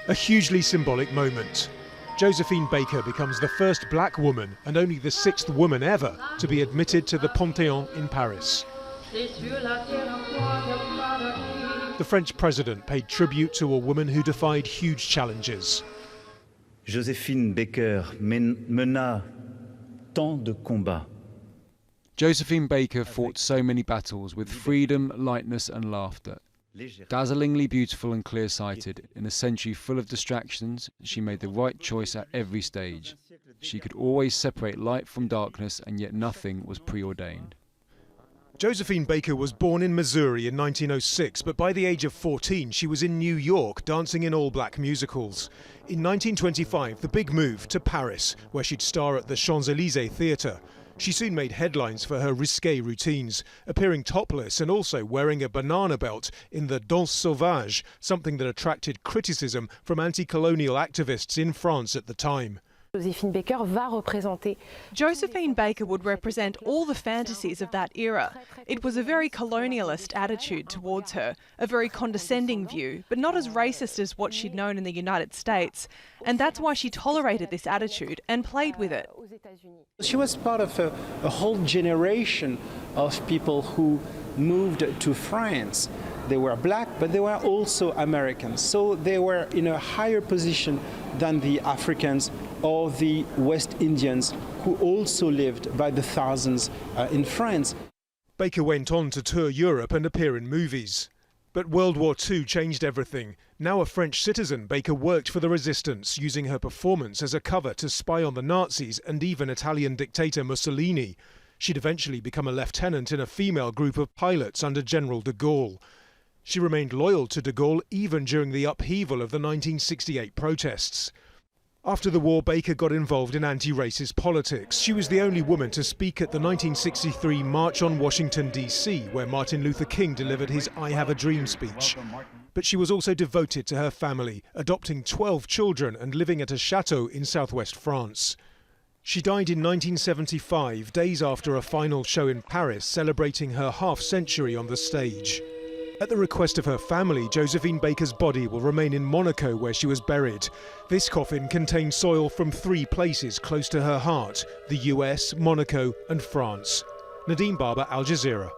A hugely symbolic moment. Josephine Baker becomes the first black woman and only the 6th woman ever to be admitted to the Pantheon in Paris. The French president paid tribute to a woman who defied huge challenges. Josephine Baker mena tant de combats. Josephine Baker fought so many battles with freedom, lightness and laughter. Dazzlingly beautiful and clear-sighted, in a century full of distractions, she made the right choice at every stage. She could always separate light from darkness, and yet nothing was preordained. Josephine Baker was born in Missouri in 1906, but by the age of 14 she was in New York dancing in all-black musicals. In 1925, the big move to Paris, where she'd star at the CHAMPS-ELYSEES theatre. She soon made headlines for her risque routines, appearing topless and also wearing a banana belt in the Danse Sauvage, something that attracted criticism from anti-colonial activists in France at the time. Josephine Baker would represent all the fantasies of that era. It was a very colonialist attitude towards her, a very condescending view, but not as racist as what she'd known in the United States. And that's why she tolerated this attitude and played with it. She was part of a whole generation of people who moved to France. They were black, but they were also Americans. So they were in a higher position than the Africans or the West Indians, who also lived by the thousands in France. Baker went on to tour Europe and appear in movies. But World War II changed everything. Now a French citizen, Baker worked for the resistance, using her performance as a cover to spy on the Nazis and even Italian dictator Mussolini. She'd eventually become a lieutenant in a female group of pilots under General de Gaulle. She remained loyal to de Gaulle even during the upheaval of the 1968 protests. After the war, Baker got involved in anti-racist politics. She was the only woman to speak at the 1963 March on Washington, D.C., where Martin Luther King delivered his I Have a Dream speech. But she was also devoted to her family, adopting 12 children and living at a chateau in southwest France. She died in 1975, days after a final show in Paris, celebrating her half-century on the stage. At the request of her family, Josephine Baker's body will remain in Monaco, where she was buried. This coffin contains soil from 3 places close to her heart: the US, Monaco and France. Nadim, Al Jazeera.